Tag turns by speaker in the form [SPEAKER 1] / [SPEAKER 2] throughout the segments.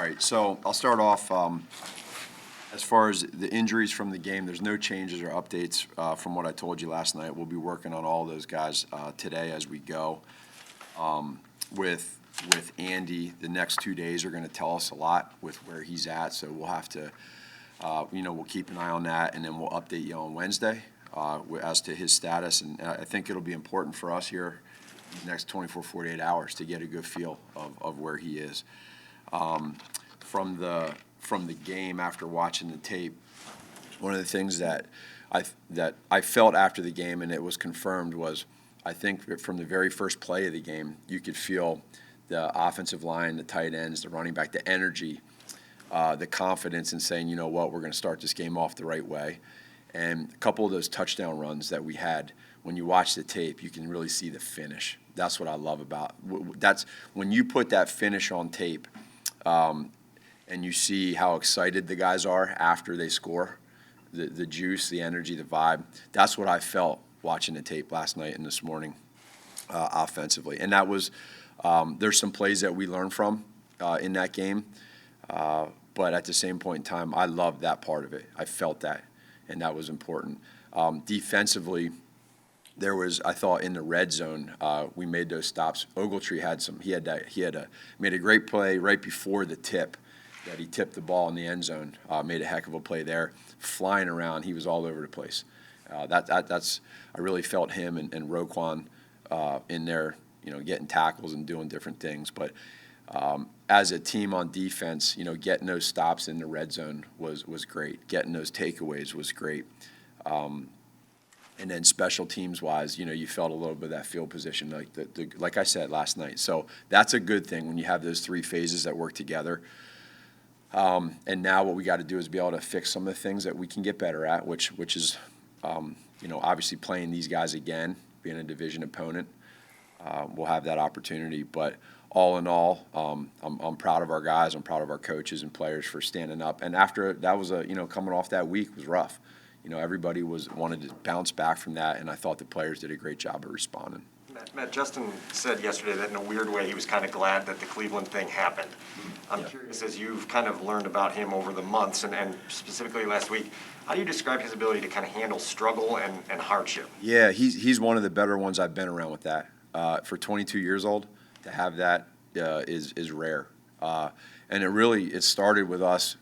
[SPEAKER 1] right, so I'll start off, as far as the injuries from the game, there's no changes or updates from what I told you last night. We'll be working on all those guys today as we go. With Andy, the next 2 days are gonna tell us a lot with where he's at, so we'll have to, we'll keep an eye on that, and then we'll update you on Wednesday as to his status, and I think it'll be important for us here these next 24, 48 hours to get a good feel of where he is. From the game, after watching the tape, one of the things that I felt after the game, and it was confirmed, was I think from the very first play of the game, you could feel the offensive line, the tight ends, the running back, the energy, the confidence in saying, you know what, we're going to start this game off the right way. And a couple of those touchdown runs that we had, when you watch the tape, you can really see the finish. That's what I love about. That's when you put that finish on tape, and you see how excited the guys are after they score, the juice, the energy, the vibe. That's what I felt watching the tape last night and this morning offensively. And that was, there's some plays that we learned from in that game, but at the same point in time, I loved that part of it. I felt that, and that was important. Defensively, there was, I thought, in the red zone, we made those stops. Ogletree made a great play right before the tip, that he tipped the ball in the end zone, made a heck of a play there. Flying around, he was all over the place. I really felt him and Roquan in there, getting tackles and doing different things. But as a team on defense, getting those stops in the red zone was great. Getting those takeaways was great. And then special teams wise, you felt a little bit of that field position, like I said last night. So that's a good thing when you have those three phases that work together. And now what we got to do is be able to fix some of the things that we can get better at, which is, obviously playing these guys again, being a division opponent. We'll have that opportunity. But all in all, I'm proud of our guys. I'm proud of our coaches and players for standing up. And after that was coming off that week was rough. Everybody wanted to bounce back from that, and I thought the players did a great job of responding.
[SPEAKER 2] Matt, Justin said yesterday that in a weird way he was kind of glad that the Cleveland thing happened. I'm curious, as you've kind of learned about him over the months and specifically last week, how do you describe his ability to kind of handle struggle and hardship?
[SPEAKER 1] Yeah, he's one of the better ones I've been around with that. For 22 years old, to have that is rare. And it started with us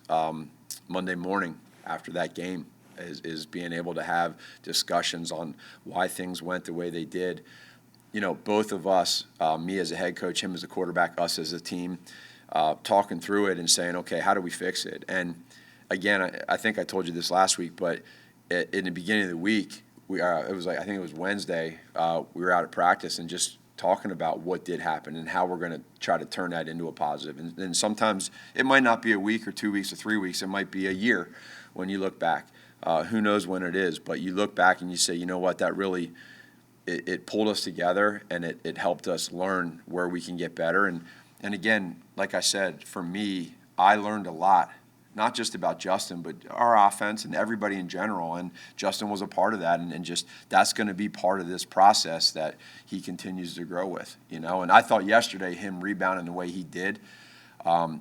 [SPEAKER 1] Monday morning after that game, is being able to have discussions on why things went the way they did. Both of us, me as a head coach, him as a quarterback, us as a team, talking through it and saying, okay, how do we fix it? And again, I think I told you this last week, but in the beginning of the week, I think it was Wednesday, we were out at practice and just talking about what did happen and how we're going to try to turn that into a positive. And sometimes it might not be a week or 2 weeks or 3 weeks. It might be a year when you look back. Who knows when it is, but you look back and you say, you know what, that really, it pulled us together, and it helped us learn where we can get better. And again, like I said, for me, I learned a lot, not just about Justin, but our offense and everybody in general. And Justin was a part of that, and just that's going to be part of this process that he continues to grow with, And I thought yesterday him rebounding the way he did,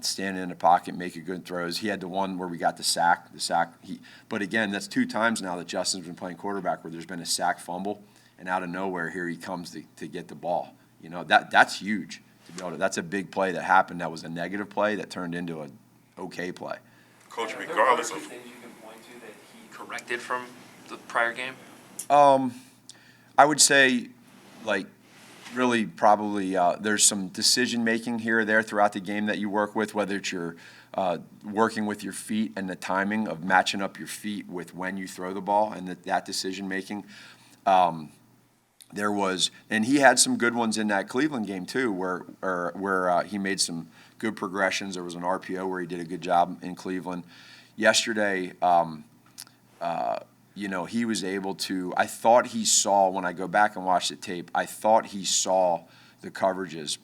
[SPEAKER 1] standing in the pocket, making good throws. He had the one where we got the sack. But again, that's 2 times now that Justin's been playing quarterback where there's been a sack fumble, and out of nowhere here he comes to get the ball. That's huge. That's a big play that happened. That was a negative play that turned into an okay play.
[SPEAKER 3] Coach, regardless of
[SPEAKER 4] things you can point to that he corrected from the prior game?
[SPEAKER 1] I would say, really probably there's some decision making here or there throughout the game that you work with, whether it's you're working with your feet and the timing of matching up your feet with when you throw the ball, and that decision making. And he had some good ones in that Cleveland game too, where he made some good progressions. There was an RPO where he did a good job in Cleveland. Yesterday, he was able to, I thought he saw, when I go back and watch the tape, I thought he saw the coverages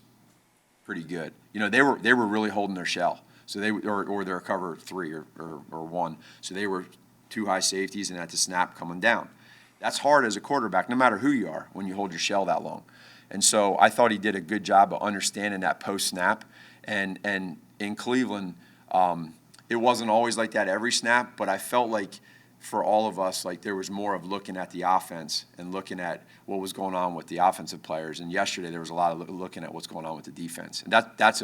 [SPEAKER 1] pretty good. They were really holding their shell. So or their cover 3 or 1. So they were 2 high safeties and at the snap coming down. That's hard as a quarterback, no matter who you are, when you hold your shell that long. And so I thought he did a good job of understanding that post-snap. And in Cleveland, It wasn't always like that every snap, but I felt like for all of us, like there was more of looking at the offense and looking at what was going on with the offensive players. And yesterday there was a lot of looking at what's going on with the defense, and that's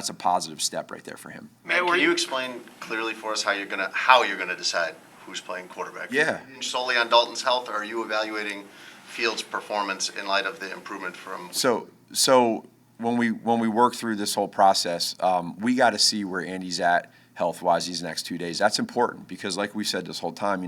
[SPEAKER 1] a positive step right there for him.
[SPEAKER 5] Matt, can you explain clearly for us how you're gonna decide who's playing quarterback?
[SPEAKER 1] Yeah.
[SPEAKER 5] Solely on Dalton's health, or are you evaluating Fields' performance in light of the improvement from?
[SPEAKER 1] So when we work through this whole process, we got to see where Andy's at health-wise these next 2 days. That's important because, like we said this whole time,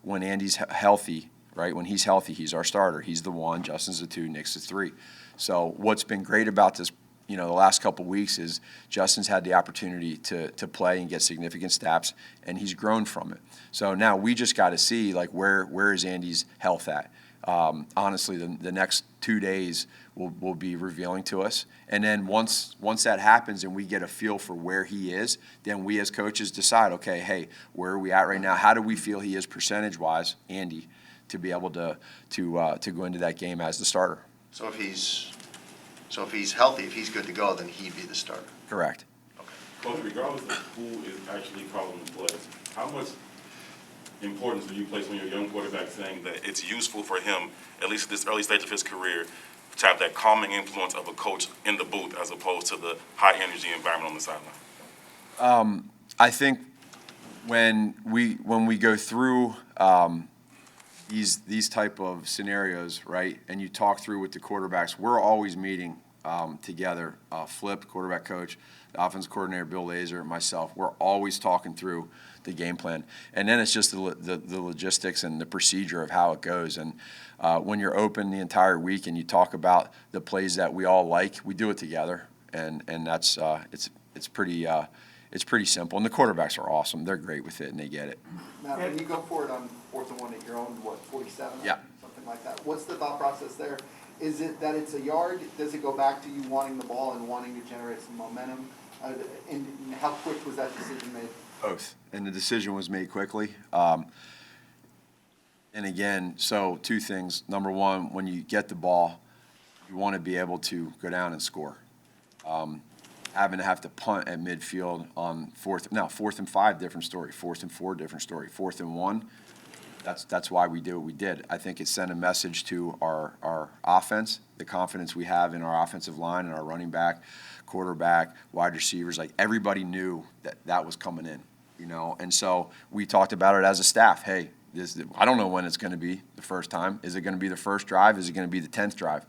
[SPEAKER 1] when Andy's healthy, right? When he's healthy, he's our starter. He's the 1, Justin's the 2, Nick's the 3. So what's been great about this, the last couple weeks is Justin's had the opportunity to play and get significant snaps, and he's grown from it. So now we just got to see where is Andy's health at. Honestly, the next 2 days will be revealing to us. And then once that happens and we get a feel for where he is, then we as coaches decide, okay, hey, where are we at right now? How do we feel he is percentage-wise, Andy, to be able to go into that game as the starter?
[SPEAKER 5] So if he's healthy, if he's good to go, then he'd be the starter.
[SPEAKER 1] Correct.
[SPEAKER 3] Coach, regardless of who is actually calling the plays, how much importance do you place on your young quarterback saying that it's useful for him, at least at this early stage of his career, to have that calming influence of a coach in the booth as opposed to the high-energy environment on the sideline?
[SPEAKER 1] I think when we go through these type of scenarios, right, and you talk through with the quarterbacks, we're always meeting together. Flip, quarterback coach, the offense coordinator, Bill Lazor, myself. We're always talking through the game plan, and then it's just the logistics and the procedure of how it goes. And when you're open the entire week and you talk about the plays that we all like, we do it together, and that's it's pretty simple. And the quarterbacks are awesome; they're great with it and they get it.
[SPEAKER 6] Now, when you go for it on 4th and 1 at your own, 47?
[SPEAKER 1] Yeah.
[SPEAKER 6] Something like that. What's the thought process there? Is it that it's a yard? Does it go back to you wanting the ball and wanting to generate some momentum? And how quick was that decision made?
[SPEAKER 1] Both. And the decision was made quickly. And again, so 2 things. Number one, when you get the ball, you want to be able to go down and score. Having to have to punt at midfield on 4th and 5, different story. 4th and 4, different story. 4th and 1, that's why we did what we did. I think it sent a message to our offense, the confidence we have in our offensive line and our running back, quarterback, wide receivers. Like everybody knew that was coming in, And so we talked about it as a staff. Hey, I don't know when it's going to be the first time. Is it going to be the first drive? Is it going to be the 10th drive?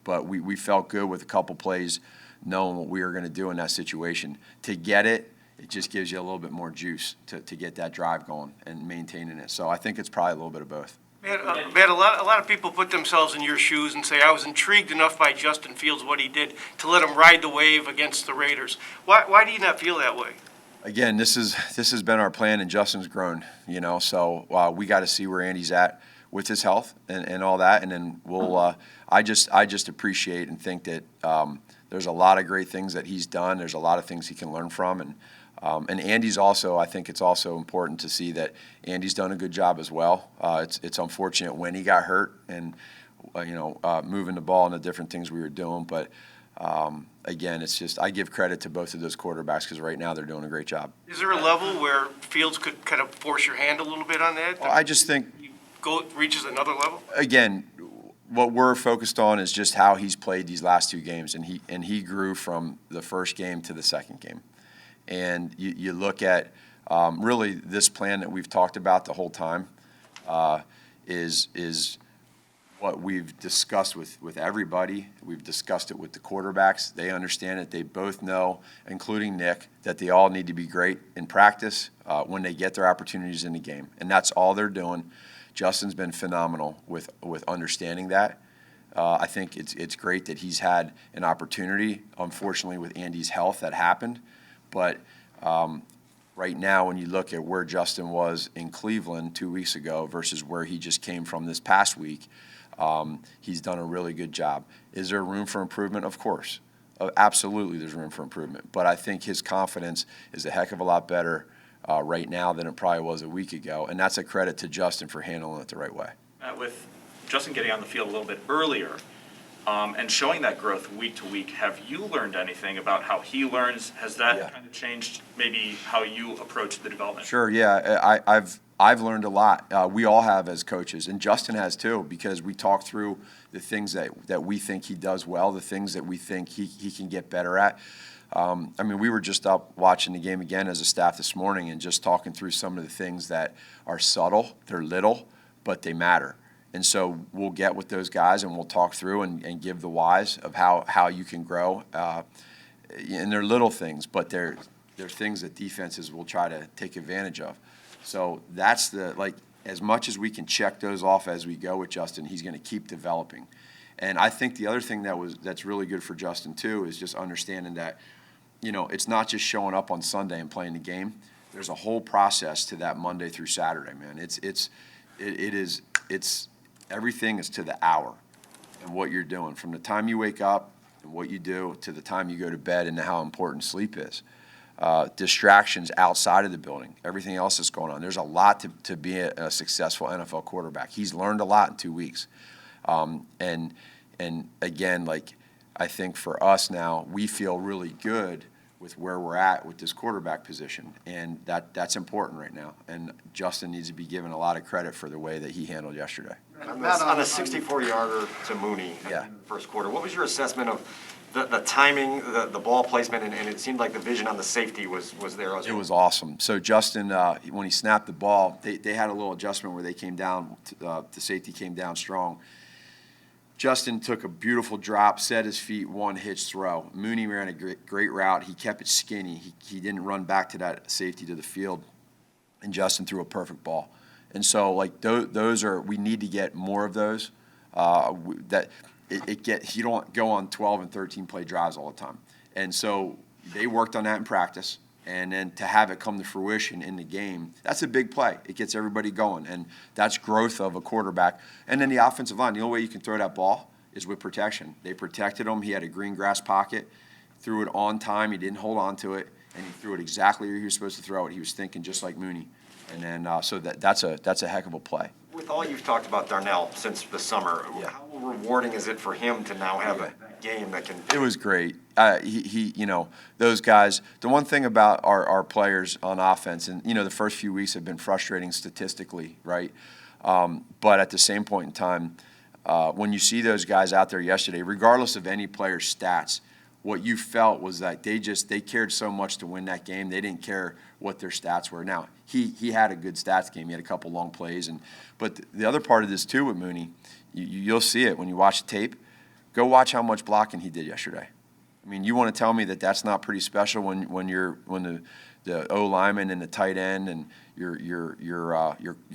[SPEAKER 1] But we felt good with a couple plays, knowing what we were going to do in that situation. To get it just gives you a little bit more juice to get that drive going and maintaining it. So I think it's probably a little bit of both.
[SPEAKER 7] Matt, a lot of people put themselves in your shoes and say, I was intrigued enough by Justin Fields, what he did, to let him ride the wave against the Raiders. Why do you not feel that way?
[SPEAKER 1] Again, this has been our plan, and Justin's grown, so we got to see where Andy's at with his health and all that, and then we'll I just appreciate and think that there's a lot of great things that he's done. There's a lot of things he can learn from, and Andy's also, I think it's also important to see that Andy's done a good job as well. It's unfortunate when he got hurt and moving the ball and the different things we were doing, but again, it's just I give credit to both of those quarterbacks because right now they're doing a great job.
[SPEAKER 7] Is there a level where Fields could kind of force your hand a little bit on that?
[SPEAKER 1] Well, I just think
[SPEAKER 7] Reaches another level?
[SPEAKER 1] Again, what we're focused on is just how he's played these last 2 games, and he grew from the first game to the second game. And you look at really this plan that we've talked about the whole time is what we've discussed with everybody. We've discussed it with the quarterbacks. They understand it. They both know, including Nick, that they all need to be great in practice when they get their opportunities in the game. And that's all they're doing. Justin's been phenomenal with understanding that. I think it's great that he's had an opportunity. Unfortunately, with Andy's health, that happened. But right now, when you look at where Justin was in Cleveland 2 weeks ago versus where he just came from this past week, he's done a really good job. Is there room for improvement? Of course. Absolutely, there's room for improvement. But I think his confidence is a heck of a lot better right now than it probably was a week ago, and that's a credit to Justin for handling it the right way.
[SPEAKER 8] With Justin getting on the field a little bit earlier, and showing that growth week to week. Have you learned anything about how he learns? Has that
[SPEAKER 1] Yeah.
[SPEAKER 8] kind of changed maybe how you approach the development?
[SPEAKER 1] Sure, yeah, I've learned a lot. We all have as coaches, and Justin has too, because we talk through the things that we think he does well, the things that we think he can get better at. I mean, we were just up watching the game again as a staff this morning and just talking through some of the things that are subtle, they're little, but they matter. And so we'll get with those guys and we'll talk through and give the whys of how you can grow. And they're little things, but they're things that defenses will try to take advantage of. So that's as much as we can check those off as we go with Justin, he's going to keep developing. And I think the other thing that's really good for Justin too is just understanding that, it's not just showing up on Sunday and playing the game. There's a whole process to that Monday through Saturday, man. It's everything is to the hour and what you're doing from the time you wake up and what you do to the time you go to bed and how important sleep is. Distractions outside of the building, everything else that's going on. There's a lot to be a successful NFL quarterback. He's learned a lot in 2 weeks. And again, I think for us now, we feel really good with where we're at with this quarterback position, and that's important right now. And Justin needs to be given a lot of credit for the way that he handled yesterday.
[SPEAKER 2] On a 64-yarder to Mooney in
[SPEAKER 1] Yeah.
[SPEAKER 2] the first quarter, what was your assessment of the timing, the ball placement, and it seemed like the vision on the safety was there as
[SPEAKER 1] It
[SPEAKER 2] well?
[SPEAKER 1] was awesome. So Justin, when he snapped the ball, they had a little adjustment where they came down, the safety came down strong. Justin took a beautiful drop, set his feet, one hitch throw. Mooney ran a great route. He kept it skinny. He didn't run back to that safety to the field, and Justin threw a perfect ball. And so, those are, we need to get more of those. You don't go on 12 and 13 play drives all the time. And so they worked on that in practice. And then to have it come to fruition in the game, that's a big play. It gets everybody going, and that's growth of a quarterback. And then the offensive line, the only way you can throw that ball is with protection. They protected him. He had a green grass pocket, threw it on time. He didn't hold on to it, and he threw it exactly where he was supposed to throw it. He was thinking just like Mooney. And then so that's a heck of a play.
[SPEAKER 2] With all you've talked about Darnell since the summer,
[SPEAKER 1] Yeah.
[SPEAKER 2] how rewarding is it for him to now have a game that can?
[SPEAKER 1] It was great. Those guys, the one thing about our players on offense, and, the first few weeks have been frustrating statistically, right? But at the same point in time, when you see those guys out there yesterday, regardless of any player's stats, what you felt was that they cared so much to win that game. They didn't care what their stats were. Now, he had a good stats game. He had a couple long plays. But the other part of this, too, with Mooney, you'll see it when you watch the tape. Go watch how much blocking he did yesterday. I mean, you want to tell me that that's not pretty special when the O lineman and the tight end and your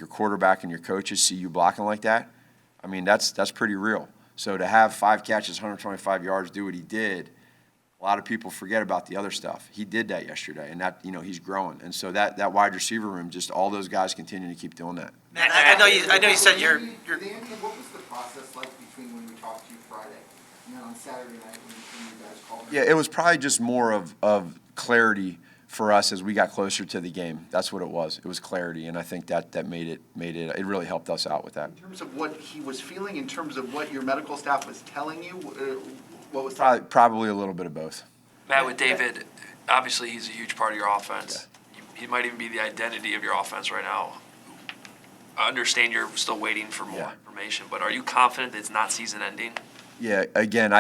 [SPEAKER 1] quarterback and your coaches see you blocking like that? I mean, that's pretty real. So to have 5 catches, 125 yards, do what he did, a lot of people forget about the other stuff. He did that yesterday, and that he's growing. And so that wide receiver room, just all those guys continue to keep doing that.
[SPEAKER 7] Matt, I know you said you're.
[SPEAKER 6] Andy, what was the process like between when we talked to you Friday and then on Saturday night when you guys called?
[SPEAKER 1] Yeah, it was probably just more of clarity for us as we got closer to the game. That's what it was. It was clarity, and I think that made it really helped us out with that.
[SPEAKER 6] In terms of what he was feeling, in terms of what your medical staff was telling you, what was
[SPEAKER 1] Probably a little bit of both.
[SPEAKER 4] Matt, with David, obviously he's a huge part of your offense. He might even be the identity of your offense right now. I understand you're still waiting for more information, but are you confident that it's not season ending?
[SPEAKER 1] Yeah, again,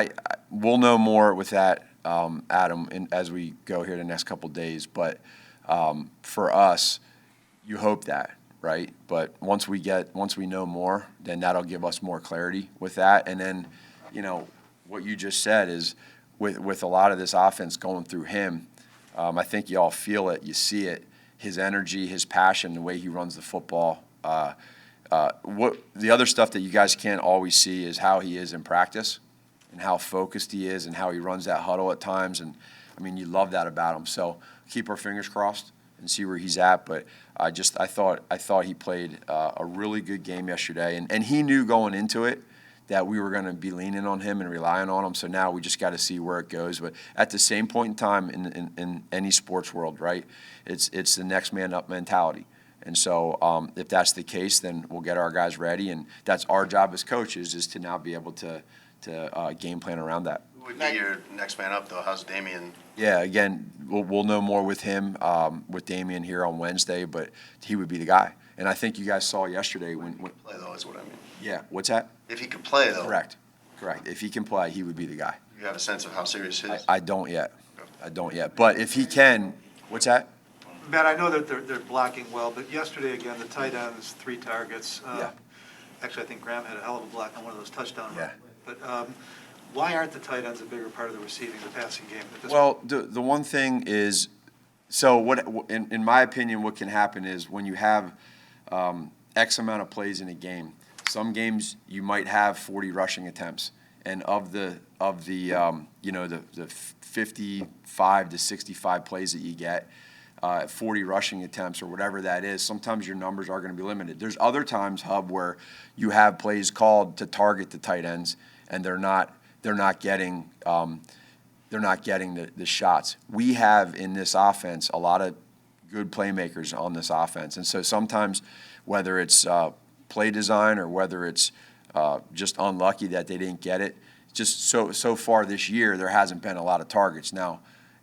[SPEAKER 1] we'll know more with that, Adam, as we go here the next couple of days. But for us, you hope that, right? But once we know more, then that'll give us more clarity with that. And then, what you just said is with a lot of this offense going through him, I think you all feel it, you see it, his energy, his passion, the way he runs the football. What the other stuff that you guys can't always see is how he is in practice and how focused he is and how he runs that huddle at times. And, I mean, you love that about him. So keep our fingers crossed and see where he's at. But I thought he played a really good game yesterday. And he knew going into it that we were going to be leaning on him and relying on him. So now we just got to see where it goes. But at the same point in time in any sports world, right, it's the next man up mentality. And so if that's the case, then we'll get our guys ready. And that's our job as coaches is to now be able to game plan around that.
[SPEAKER 5] Who would be your next man up, though? How's Damian?
[SPEAKER 1] Yeah, again, we'll know more with him, with Damian here on Wednesday, but he would be the guy. And I think you guys saw yesterday when
[SPEAKER 5] Play, though, is what I mean.
[SPEAKER 1] yeah, what's that?
[SPEAKER 5] If he could play, though.
[SPEAKER 1] Correct. If he can play, he would be the guy.
[SPEAKER 5] You have a sense of how serious his.
[SPEAKER 1] I don't yet. But if he can, what's that?
[SPEAKER 9] Matt, I know that they're blocking well, but yesterday, again, the tight ends, 3 targets.
[SPEAKER 1] Yeah.
[SPEAKER 9] Actually, I think Graham had a hell of a block on one of those touchdown
[SPEAKER 1] Yeah.
[SPEAKER 9] runs. But why aren't the tight ends a bigger part of the receiving, the passing game at this
[SPEAKER 1] Well, the one thing is, so what, in my opinion, what can happen is when you have X amount of plays in a game, some games you might have 40 rushing attempts, and of the 55 to 65 plays that you get, 40 rushing attempts or whatever that is, sometimes your numbers are going to be limited. There's other times, Hub, where you have plays called to target the tight ends, and they're not getting the shots. We have in this offense a lot of good playmakers on this offense, and so sometimes whether it's play design or whether it's just unlucky that they didn't get it, just so far this year there hasn't been a lot of targets. Now,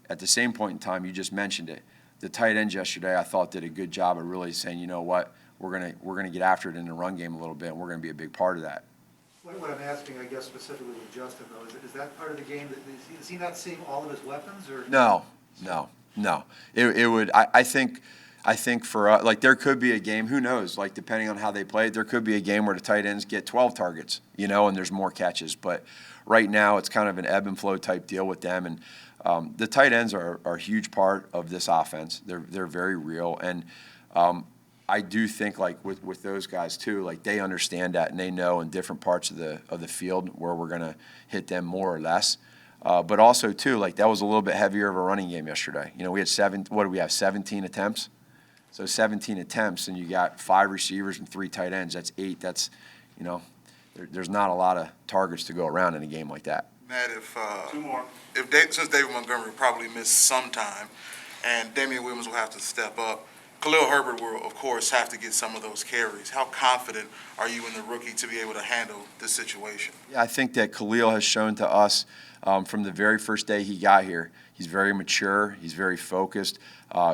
[SPEAKER 1] at the same point in time, you just mentioned it. The tight ends yesterday, I thought, did a good job of really saying, you know what, we're gonna get after it in the run game a little bit, and we're gonna be a big part of that.
[SPEAKER 9] What I'm asking, I guess, specifically with Justin, though, is that part of the game, is he not seeing all of his weapons, or?
[SPEAKER 1] No. It would. I think for us, like there could be a game. Who knows? Like depending on how they play, there could be a game where the tight ends get 12 targets, and there's more catches. But right now, it's kind of an ebb and flow type deal with them. And the tight ends are a huge part of this offense. They're very real. And I do think like with those guys too, like they understand that and they know in different parts of the field where we're gonna hit them more or less. But also too, like that was a little bit heavier of a running game yesterday. We had 17 attempts? So 17 attempts, and you got 5 receivers and 3 tight ends. That's 8. That's, there's not a lot of targets to go around in a game like that.
[SPEAKER 10] Matt, since David Montgomery probably missed some time, and Damian Williams will have to step up, Khalil Herbert will, of course, have to get some of those carries. How confident are you in the rookie to be able to handle this situation?
[SPEAKER 1] Yeah, I think that Khalil has shown to us from the very first day he got here, he's very mature, he's very focused,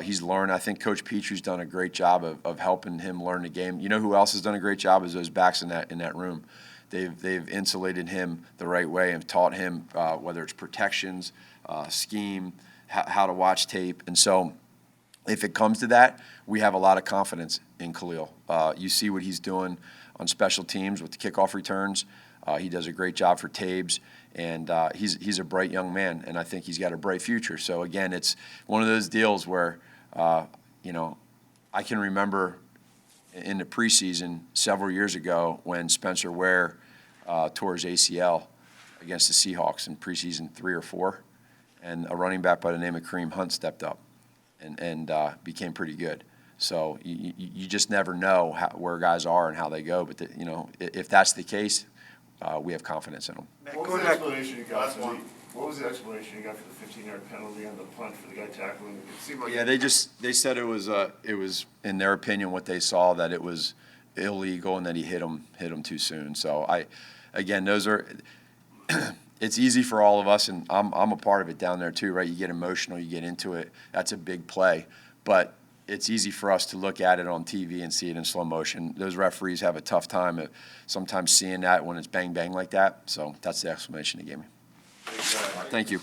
[SPEAKER 1] he's learned. I think Coach Petrie's done a great job of helping him learn the game. You know who else has done a great job is those backs in that room. They've insulated him the right way and taught him whether it's protections, scheme, how to watch tape. And so if it comes to that, we have a lot of confidence in Khalil. You see what he's doing on special teams with the kickoff returns. He does a great job for Tabes, and he's a bright young man, and I think he's got a bright future. So, again, it's one of those deals where, I can remember in the preseason several years ago when Spencer Ware tore his ACL against the Seahawks in preseason 3 or 4, and a running back by the name of Kareem Hunt stepped up and became pretty good. So you just never know where guys are and how they go. But if that's the case, we have confidence in them.
[SPEAKER 11] What was the explanation you got for the 15-yard penalty on the punt for the guy tackling? It seemed like
[SPEAKER 1] they said it was in their opinion what they saw, that it was illegal and that he hit him too soon. So those are. It's easy for all of us, and I'm a part of it down there too, right? You get emotional, you get into it. That's a big play, but it's easy for us to look at it on TV and see it in slow motion. Those referees have a tough time sometimes seeing that when it's bang bang like that. So that's the explanation they gave me. Thank you.